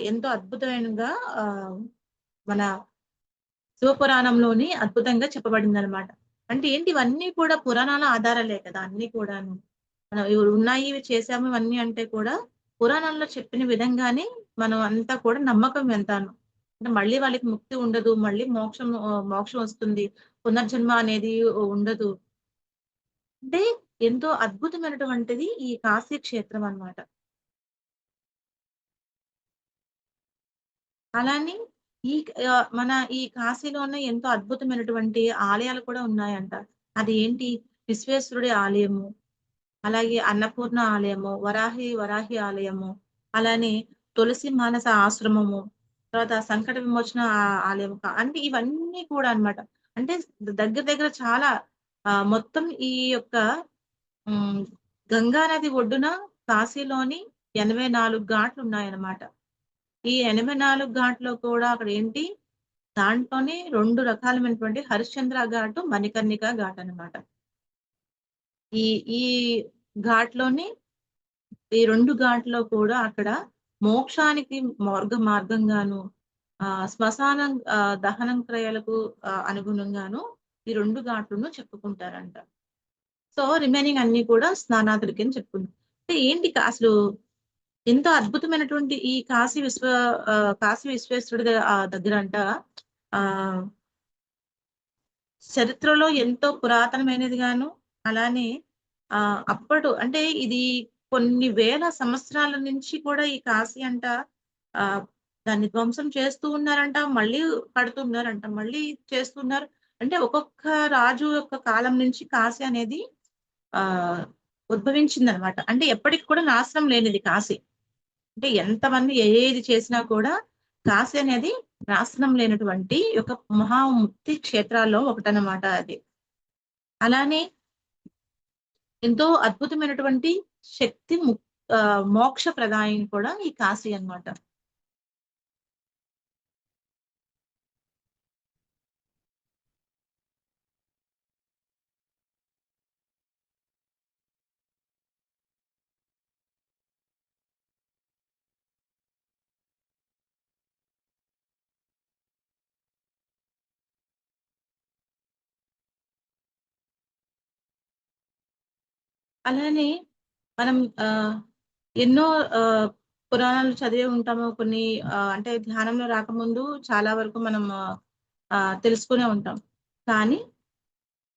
ఎంతో అద్భుతమైనగా మన శివపురాణంలోని అద్భుతంగా చెప్పబడిందనమాట. అంటే ఏంటి ఇవన్నీ కూడా పురాణాల ఆధారాలే కదా! అన్నీ కూడాను. మనం ఇవి ఉన్నాయి, ఇవి చేసాము ఇవన్నీ అంటే కూడా పురాణాల్లో చెప్పిన విధంగానే మనం అంతా కూడా నమ్మకం ఎంతాను. అంటే మళ్ళీ వాళ్ళకి ముక్తి ఉండదు. మళ్ళీ మోక్షం వస్తుంది. పునర్జన్మ అనేది ఉండదు. అంటే ఎంతో అద్భుతమైనటువంటిది ఈ కాశీ క్షేత్రం అన్నమాట. అలానే మన ఈ కాశీలోనే ఎంతో అద్భుతమైనటువంటి ఆలయాలు కూడా ఉన్నాయంట. అది ఏంటి విశ్వేశ్వరుడి ఆలయము, అలాగే అన్నపూర్ణ ఆలయము, వరాహి ఆలయము, అలానే తులసి మానస ఆశ్రమము, తర్వాత సంకట విమోచన ఆలయం. అంటే ఇవన్నీ కూడా అన్నమాట. అంటే దగ్గర దగ్గర చాలా మొత్తం ఈ యొక్క హ్మ్. గంగా నది ఒడ్డున కాశీలోని 84 ఘాట్లున్నాయన్నమాట. ఈ 84 ఘాట్‌లో కూడా అక్కడేంటి, దాంట్లోనే 2 రకాలమైనటువంటి హరిశ్చంద్ర ఘాటు, మణికర్ణిక ఘాట్ అన్నమాట. ఈ ఈ ఘాట్‌లోని ఈ 2 ఘాట్‌లో కూడా అక్కడ మోక్షానికి మార్గంగాను, శ్మశానం దహనం క్రియలకు అనుగుణంగాను ఈ 2 ఘాట్లను చెప్పుకుంటారంట. సో, రిమైనింగ్ అన్నీ కూడా స్నానాదులకని చెప్పుకున్నాం. అంటే ఏంటి అసలు ఎంతో అద్భుతమైనటువంటి ఈ కాశీ విశ్వేశ్వరుడి దగ్గరంట ఆహ్, చరిత్రలో ఎంతో పురాతనమైనది గాను, అలానే అంటే ఇది కొన్ని వేల సంవత్సరాల నుంచి కూడా ఈ కాశీ అంట ఆహ్, దాన్ని ధ్వంసం చేస్తూ ఉన్నారంట. మళ్ళీ కడుతున్నారంట. మళ్ళీ చేస్తున్నారు. అంటే ఒక్కొక్క రాజు యొక్క కాలం నుంచి కాశీ అనేది ఆహ్, ఉద్భవించిందనమాట. అంటే ఎప్పటికి కూడా నాశనం లేనిది కాశీ. అంటే ఎంతమంది ఏది చేసినా కూడా కాశీ అనేది నాశనం లేనటువంటి ఒక మహాముక్తి క్షేత్రాల్లో ఒకటనమాట అది. అలానే ఎంతో అద్భుతమైనటువంటి శక్తి మోక్ష ప్రదాయం కూడా ఈ కాశీ అన్నమాట. అలానే మనం ఎన్నో ఆహ్, పురాణాలు చదివే ఉంటాము. కొన్ని అంటే ధ్యానంలో రాకముందు చాలా వరకు మనం తెలుసుకునే ఉంటాం. కానీ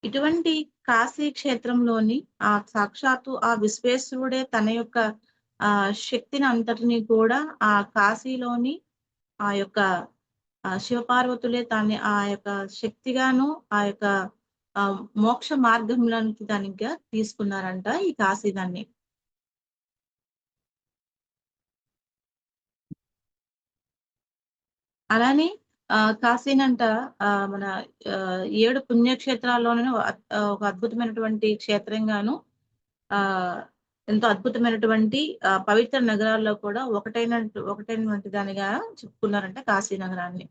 ఇటువంటి కాశీ క్షేత్రంలోని సాక్షాత్తు ఆ విశ్వేశ్వరుడే తన యొక్క శక్తిని అంతటిని కూడా ఆ కాశీలోని ఆ యొక్క శివపార్వతులే దాన్ని ఆ యొక్క శక్తిగాను, ఆ యొక్క మోక్ష మార్గంలోనికి దానిగా తీసుకున్నారంట ఈ కాశీ దాన్ని. అలానే కాశీనంట మన 7 పుణ్యక్షేత్రాల్లోనూ ఒక అద్భుతమైనటువంటి క్షేత్రంగాను ఆహ్, ఎంతో అద్భుతమైనటువంటి పవిత్ర నగరాల్లో కూడా ఒకటైనటువంటి దానిగా చెప్పుకున్నారంట కాశీ నగరాన్ని.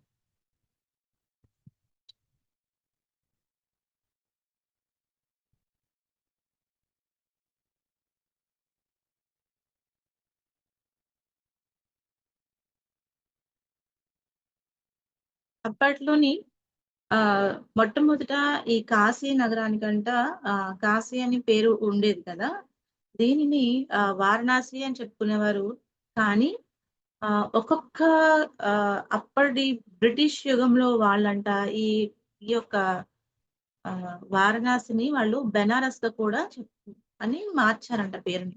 అప్పట్లోని మొట్టమొదట ఈ కాశీ నగరానికంట కాశీ అని పేరు ఉండేది కదా! దీనిని వారణాసి అని చెప్పుకునేవారు. కానీ ఒక్కొక్క అప్పటి బ్రిటిష్ యుగంలో వాళ్ళంట ఈ ఈ యొక్క వారణాసిని వాళ్ళు బెనారస్‌గా కూడా అని మార్చారంట పేరుని.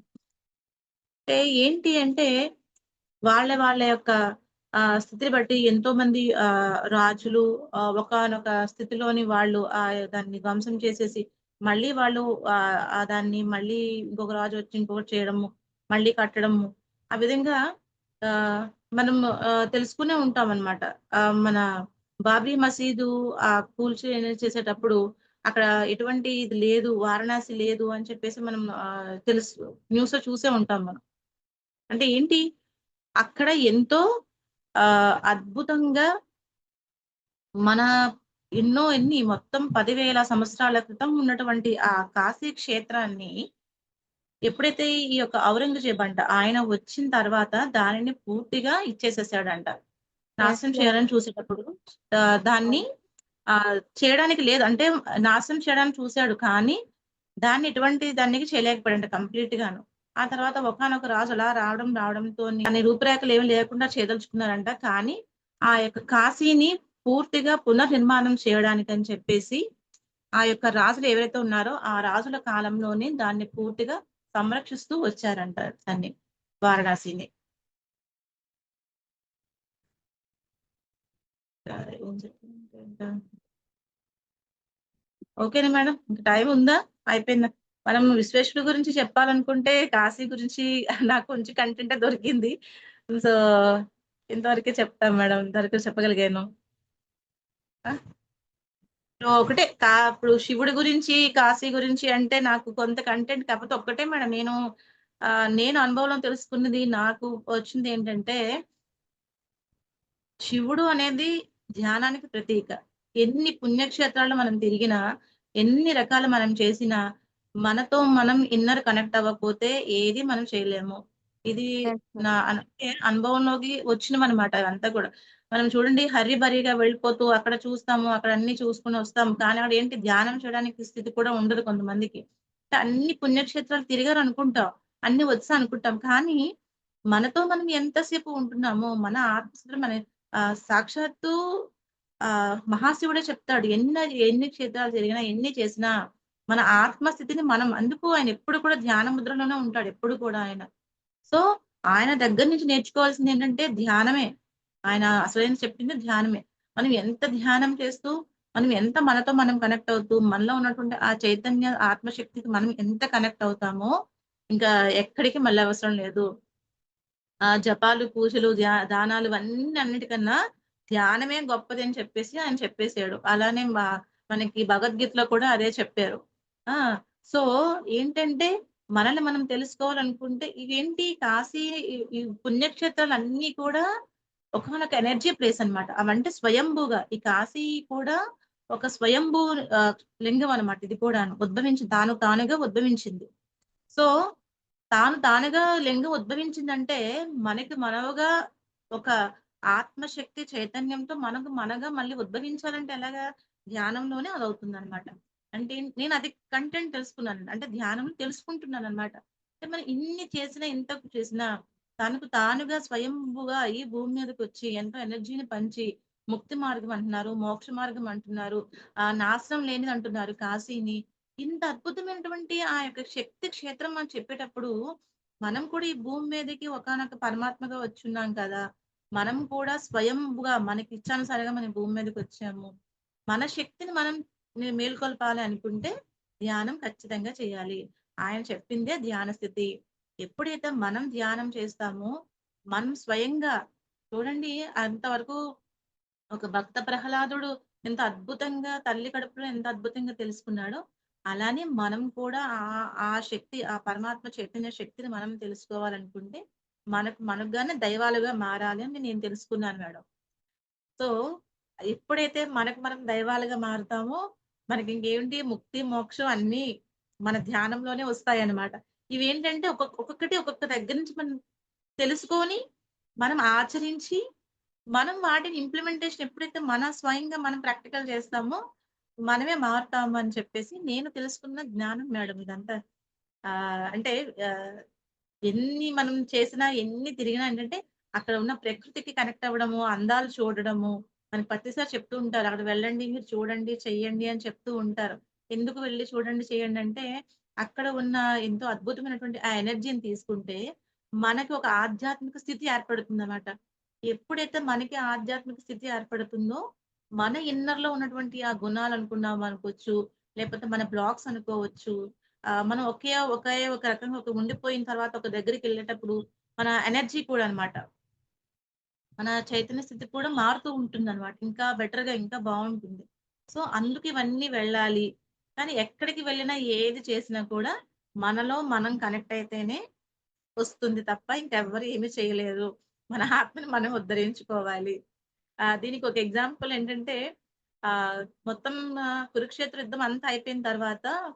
అంటే ఏంటి అంటే వాళ్ళ యొక్క స్థితిని బట్టి ఎంతోమంది రాజులు ఒకానొక స్థితిలోని వాళ్ళు దాన్ని ధ్వంసం చేసేసి, మళ్ళీ వాళ్ళు దాన్ని మళ్ళీ ఇంకొక రాజు వచ్చి ఇంకొకటి చేయడము, మళ్ళీ కట్టడము. ఆ విధంగా ఆహ్, మనం తెలుసుకునే ఉంటామనమాట. మన బాబ్రీ మసీదు చేసేటప్పుడు అక్కడ ఎటువంటి ఇది లేదు, వారణాసి లేదు అని చెప్పేసి మనం న్యూస్‌లో చూసే ఉంటాం మనం. అంటే ఏంటి అక్కడ ఎంతో అద్భుతంగా మన ఎన్ని మొత్తం 10,000 సంవత్సరాల క్రితం ఉన్నటువంటి ఆ కాశీ క్షేత్రాన్ని ఎప్పుడైతే ఈ యొక్క ఔరంగజేబ్ అంట ఆయన వచ్చిన తర్వాత దానిని పూర్తిగా ఇచ్చేసేసాడంట. యెస్. నాశనం యెస్. చేయాలని చూసేటప్పుడు దాన్ని చేయడానికి లేదు. అంటే నాశనం చేయడానికి చూసాడు. కానీ దాన్ని ఎటువంటి దానికి చేయలేకపోయాడంట కంప్లీట్ గాను. ఆ తర్వాత ఒకానొక రాజు అలా రావడంతోని దాని రూపురేఖలు ఏమి లేకుండా చేయదలుచుకున్నారంట. కానీ ఆ యొక్క కాశీని పూర్తిగా పునర్నిర్మాణం చేయడానికని చెప్పేసి ఆ యొక్క రాజులు ఎవరైతే ఉన్నారో ఆ రాజుల కాలంలోనే దాన్ని పూర్తిగా సంరక్షిస్తూ వచ్చారంట దాన్ని వారణాసిని. ఏం చెప్పిందంటే ఓకేనా మేడం? ఇంక టైం ఉందా? అయిపోయిందా? మనం విశ్వేశ్వరుడు గురించి చెప్పాలనుకుంటే కాశీ గురించి నాకు కొంచెం కంటెంటే దొరికింది. సో, ఇంతవరకే చెప్తాను మేడం. ఇంతవరకు చెప్పగలిగాను. ఆ! ఒకటే ఇప్పుడు శివుడి గురించి, కాశీ గురించి అంటే నాకు కొంత కంటెంట్ కాకపోతే ఒక్కటే మేడం. నేను అనుభవంలో తెలుసుకున్నది నాకు వచ్చిందేంటంటే శివుడు అనేది ధ్యానానికి ప్రతీక. ఎన్ని పుణ్యక్షేత్రాలు మనం తిరిగినా, ఎన్ని రకాలు మనం చేసినా, మనతో మనం ఇన్నర్ కనెక్ట్ అవ్వకపోతే ఏది మనం చేయలేము. ఇది యెస్. యెస్. నా అంటే అనుభవంలోకి వచ్చినవన్నమాట అదంతా కూడా. మనం చూడండి హర్రీ బరీగా వెళ్ళిపోతూ అక్కడ చూస్తాము, అక్కడ అన్నీ చూసుకొని వస్తాము. కానీ అక్కడ ఏంటి ధ్యానం చేయడానికి స్థితి కూడా ఉండదు కొంతమందికి. అంటే అన్ని పుణ్యక్షేత్రాలు తిరిగారనుకుంటాం. అన్ని వచ్చా అనుకుంటాం. కానీ మనతో మనం ఎంతసేపు ఉంటున్నామో, మన ఆత్మస్థితిలో మన సాక్షాత్తు మహాశివుడే చెప్తాడు. ఎన్ని క్షేత్రాలు తిరిగినా, ఎన్ని చేసినా మన ఆత్మస్థితిని మనం అందుకు ఆయన ఎప్పుడు కూడా ధ్యాన ముద్రలోనే ఉంటాడు. ఎప్పుడు కూడా ఆయన. సో, ఆయన దగ్గర నుంచి నేర్చుకోవాల్సిందేంటంటే ధ్యానమే. ఆయన అసలైన చెప్పింది ధ్యానమే. మనం ఎంత ధ్యానం చేస్తూ, మనం ఎంత మనతో మనం కనెక్ట్ అవుతూ, మనలో ఉన్నటువంటి ఆ చైతన్య ఆత్మశక్తికి మనం ఎంత కనెక్ట్ అవుతామో, ఇంకా ఎక్కడికి మళ్ళవసరం లేదు. జపాలు, పూజలు, దానాలు అన్నిటికన్నా ధ్యానమే గొప్పది అని చెప్పేసి ఆయన చెప్పేసాడు. అలానే మనకి భగవద్గీతలో కూడా అదే చెప్పారు. ఆ! సో, ఏంటంటే మనల్ని మనం తెలుసుకోవాలనుకుంటే ఇవేంటి కాశీ ఈ పుణ్యక్షేత్రాలన్నీ కూడా ఒకానొక ఎనర్జీ ప్లేస్ అన్నమాట. అవంటే స్వయంభూగా ఈ కాశీ కూడా ఒక స్వయంభూ లింగం అన్నమాట ఇది కూడాను. తానుగా ఉద్భవించింది. సో, తానుగా లింగం ఉద్భవించిందంటే, మనకి మనవుగా ఒక ఆత్మశక్తి చైతన్యంతో మనగా మళ్ళీ ఉద్భవించాలంటే ఎలాగా? ధ్యానంలోనే అదవుతుందనమాట. అంటే నేనది కంటెంట్ తెలుసుకున్నానండి. అంటే ధ్యానం తెలుసుకుంటున్నాననమాట. అంటే మనం ఇన్ని చేసినా, ఇంత చేసినా తనకు తానుగా స్వయంభుగా ఈ భూమి మీదకొచ్చి ఎంతో ఎనర్జీని పంచి, ముక్తి మార్గం అంటున్నారు, మోక్ష మార్గం అంటున్నారు, నాశనం లేనిదంటున్నారు కాశీని. ఇంత అద్భుతమైనటువంటి ఆ యొక్క శక్తి క్షేత్రం అని చెప్పేటప్పుడు, మనం కూడా ఈ భూమి మీదకి ఒకానొక పరమాత్మగా వచ్చున్నాం కదా! మనం కూడా స్వయంభుగా మనకి ఇచ్చానుసరిగా మనం భూమి మీదకొచ్చాము. మన శక్తిని మనం మేల్కొల్పాలి అనుకుంటే ధ్యానం ఖచ్చితంగా చేయాలి. ఆయన చెప్పిందే ధ్యాన స్థితి. ఎప్పుడైతే మనం ధ్యానం చేస్తామో, మనం స్వయంగా చూడండి అంతవరకు ఒక భక్త ప్రహ్లాదుడు ఎంత అద్భుతంగా తల్లి కడుపులో ఎంత అద్భుతంగా తెలుసుకున్నాడో, అలానే మనం కూడా ఆ శక్తి, ఆ పరమాత్మ చైతన్య శక్తిని మనం తెలుసుకోవాలనుకుంటే, మనకుగానే దైవాలుగా మారాలి అని నేను తెలుసుకున్నాను మేడం. సో, ఎప్పుడైతే మనకు మనం దైవాలుగా మారుతామో, మనకింకేంటి ముక్తి, మోక్షం అన్నీ మన ధ్యానంలోనే వస్తాయన్నమాట. ఇవేంటంటే ఒక్కొక్కటి ఒక్కొక్క దగ్గర నుంచి మనం తెలుసుకొని, మనం ఆచరించి మనం వాటిని ఇంప్లిమెంటేషన్ ఎప్పుడైతే స్వయంగా మనం ప్రాక్టికల్ చేస్తామో, మనమే మారుతాము అని చెప్పేసి నేను తెలుసుకున్న జ్ఞానం మేడం ఇదంతా. అంటే ఆహ్, ఎన్ని మనం చేసినా, ఎన్ని తిరిగినా ఏంటంటే, అక్కడ ఉన్న ప్రకృతికి కనెక్ట్ అవ్వడము, అందాలు చూడడము, మనకి ప్రతిసారి చెప్తూ ఉంటారు. అక్కడ వెళ్ళండి, మీరు చూడండి, చెయ్యండి అని చెప్తూ ఉంటారు. ఎందుకు వెళ్లి చూడండి, చేయండి అంటే, అక్కడ ఉన్న ఎంతో అద్భుతమైనటువంటి ఆ ఎనర్జీని తీసుకుంటే, మనకి ఒక ఆధ్యాత్మిక స్థితి ఏర్పడుతుందన్నమాట. ఎప్పుడైతే మనకి ఆధ్యాత్మిక స్థితి ఏర్పడుతుందో, మన ఇన్నర్‌లో ఉన్నటువంటి ఆ గుణాలు అనుకోవచ్చు, లేకపోతే మన బ్లాక్స్ అనుకోవచ్చు. మనం ఒకే ఒక రకంగా ఉండిపోయిన తర్వాత ఒక దగ్గరికెళ్ళేటప్పుడు మన ఎనర్జీ కూడా అన్నమాట. మన చైతన్య స్థితి కూడా మారుతూ ఉంటుందన్నమాట. ఇంకా బెటర్‌గా ఇంకా బావుంటుంది. సో, అందుకు ఇవన్నీ వెళ్ళాలి. కానీ ఎక్కడికి వెళ్ళినా, ఏది చేసినా కూడా మనలో మనం కనెక్ట్ అయితేనే వస్తుంది తప్ప ఇంకెవ్వరు ఏమి చేయలేరు. మన ఆత్మని మనం ఉద్ధరించుకోవాలి. దీనికి ఒక ఎగ్జాంపుల్ ఏంటంటే మొత్తం కురుక్షేత్ర యుద్ధం అంతా అయిపోయిన తర్వాత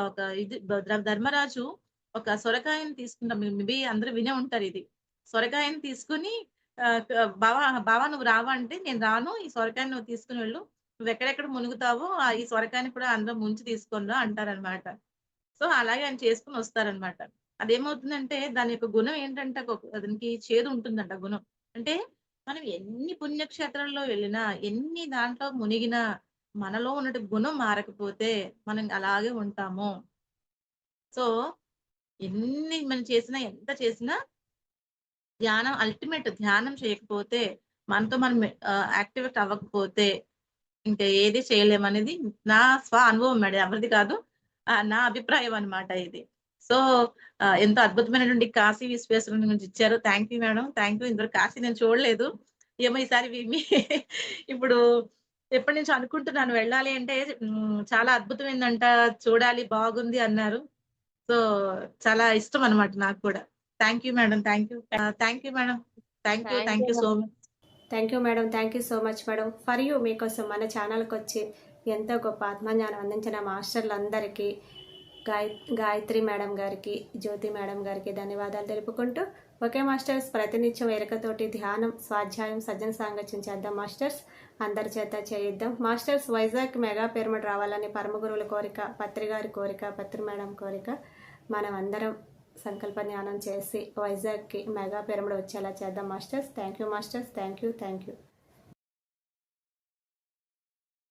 ఒక ఇది ధర్మరాజు ఒక సొరకాయని తీసుకుంటాం. మేబీ అందరూ వినే ఉంటారు ఇది. సొరకాయని తీసుకొని బావ బావ నువ్వు రావా అంటే, "నేను రాను. ఈ సొరకాయని నువ్వు తీసుకొని వెళ్ళు. నువ్వెక్కడెక్కడ మునుగుతావో ఈ సొరకాయని కూడా అందులో ముంచి తీసుకొని రా" అంటారనమాట. సో, అలాగే ఆయన చేసుకొని వస్తారనమాట. అదేమవుతుందంటే దాని యొక్క గుణం ఏంటంటే దానికి చేదు ఉంటుందంట గుణం. అంటే మనం ఎన్ని పుణ్యక్షేత్రాల్లో వెళ్ళినా, ఎన్ని దాంట్లో మునిగినా, మనలో ఉన్నటి గుణం మారకపోతే మనం అలాగే ఉంటాము. సో, ఎన్ని మనం చేసినా, ఎంత చేసినా ధ్యానం అల్టిమేట్ ధ్యానం చేయకపోతే, మనతో మనం యాక్టివేట్ అవ్వకపోతే ఇంకా ఏది చేయలేమనేది నా అనుభవం మేడం. ఎవరిది కాదు. నా అభిప్రాయం అన్నమాట ఇది. సో, ఎంతో అద్భుతమైనటువంటి కాశీ విశ్వేశ్వరుని గురించి ఇచ్చారు. Thank you madam. Thank you. ఇంతవరకు కాశీ నేను చూడలేదు. ఏమో ఈసారి మీ ఇప్పుడు ఎప్పటినుంచో అనుకుంటున్నాను వెళ్ళాలి అంటే చాలా అద్భుతమైందంట. చూడాలి బాగుంది అన్నారు. సో, చాలా ఇష్టం అన్నమాట నాకు కూడా. Thank you madam. Thank you. Thank you madam. Thank you. Thank thank you. You so much. Thank you madam. Thank you so much madam. For you మీకోసం మన ఛానల్కి వచ్చి ఎంతో గొప్ప ఆత్మజ్ఞానం అందించిన మాస్టర్లందరికీ గాయత్రి మేడం గారికి, జ్యోతి మేడం గారికి ధన్యవాదాలు తెలుపుకుంటూ, ఒకే మాస్టర్స్ ప్రతినిత్యం ఎరకతోటి ధ్యానం, స్వాధ్యాయం, సజ్జన సాంగత్యం చేద్దాం మాస్టర్స్. అందరి చేత చేయిద్దాం మాస్టర్స్. వైజాగ్ మెగా పిరమిడ్ రావాలని పరమ గురువుల కోరిక, పత్రి గారి కోరిక, పత్రి మేడం కోరిక. మనం అందరం సంకల్ప జ్ఞానం చేసి వైజాగ్కి మెగా పిరమిడ్ వచ్చేలా చేద్దాం masters. Thank you masters. Thank you. Thank you.